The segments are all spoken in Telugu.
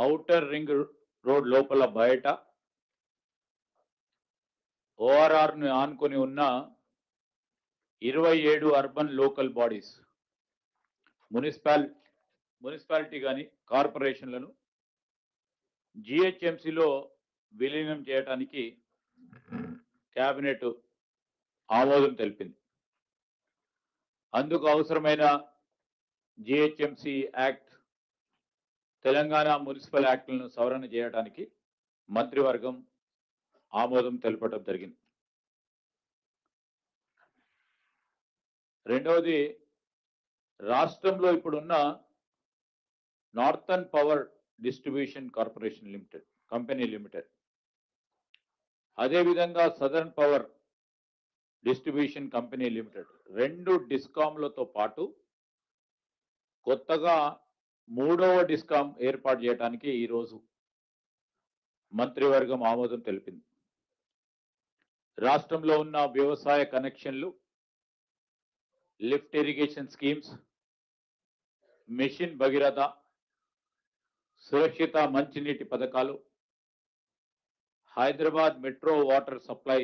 ఔటర్ రింగ్ రోడ్ లోపల బయట ఓఆర్ఆర్ను ఆనుకొని ఉన్న 27 అర్బన్ లోకల్ బాడీస్ మున్సిపాలిటీ కానీ కార్పొరేషన్లను జిహెచ్ఎంసిలో విలీనం చేయడానికి కేబినెట్ ఆమోదం తెలిపింది. అందుకు అవసరమైన జిహెచ్ఎంసి యాక్ట్, తెలంగాణ మున్సిపల్ యాక్ట్లను సవరణ చేయడానికి మంత్రివర్గం ఆమోదం తెలపడం జరిగింది. రెండవది, రాష్ట్రంలో ఇప్పుడున్న northern power distribution corporation limited company limited, అదేవిధంగా southern power distribution company limited రెండు డిస్కామ్లతో పాటు కొత్తగా మూడవ డిస్కామ్ ఏర్పాటు చేయడానికి ఈరోజు మంత్రివర్గం ఆమోదం తెలిపింది. రాష్ట్రంలో ఉన్న వ్యవసాయ కనెక్షన్లు, lift irrigation schemes, mission Bhagiratha, సురక్షిత మంచినీటి పథకాలు, Hyderabad metro water supply,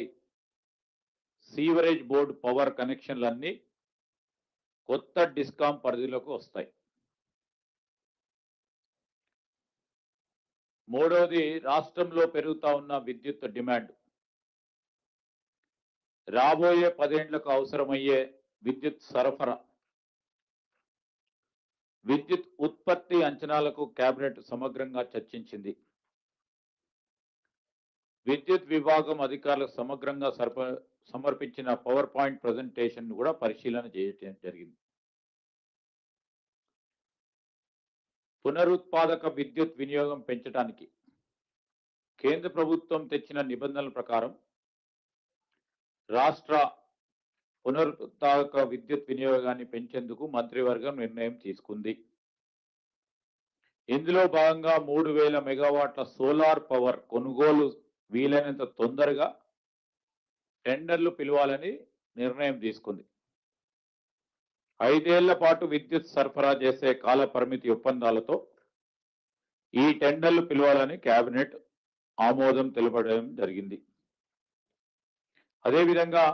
sewerage board power కనెక్షన్లన్నీ కొత్త డిస్కామ్ పరిధిలోకి వస్తాయి. మూడవది, రాష్ట్రంలో పెరుగుతా ఉన్న విద్యుత్ డిమాండ్, రాబోయే 10 ఏళ్లకు అవసరమయ్యే విద్యుత్ సరఫరా, విద్యుత్ ఉత్పత్తి అంచనాలకు కేబినెట్ సమగ్రంగా చర్చించింది. విద్యుత్ విభాగం అధికారులకు సమగ్రంగా సమర్పించిన పవర్ పాయింట్ ప్రజెంటేషన్ కూడా పరిశీలన చేయడం జరిగింది. పునరుత్పాదక విద్యుత్ వినియోగం పెంచడానికి కేంద్ర ప్రభుత్వం తెచ్చిన నిబంధనల ప్రకారం రాష్ట్ర పునరుత్పాదక విద్యుత్ వినియోగాన్ని పెంచేందుకు మంత్రివర్గం నిర్ణయం తీసుకుంది. ఇందులో భాగంగా 3000 మెగావాట్ల సోలార్ పవర్ కొనుగోలు వీలైనంత తొందరగా టెండర్లు పిలవాలని నిర్ణయం తీసుకుంది. 5 ఏళ్ల పాటు విద్యుత్ సరఫరా చేసే కాల పరిమితి ఒప్పందాలతో ఈ టెండర్లు పిలవాలని కేబినెట్ ఆమోదం తెలపడం జరిగింది. అదేవిధంగా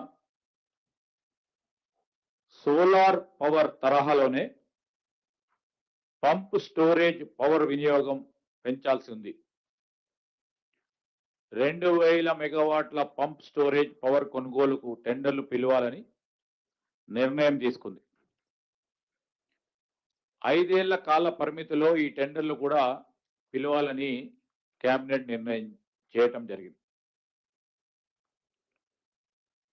సోలార్ పవర్ తరహాలోనే పంప్ స్టోరేజ్ పవర్ వినియోగం పెంచాల్సి ఉంది. 2000 మెగావాట్ల పంప్ స్టోరేజ్ పవర్ కొనుగోలుకు టెండర్లు పిలవాలని నిర్ణయం తీసుకుంది. 5 ఏళ్ల కాల పరిమితిలో ఈ టెండర్లు కూడా పిలవాలని కేబినెట్ నిర్ణయం చేయటం జరిగింది.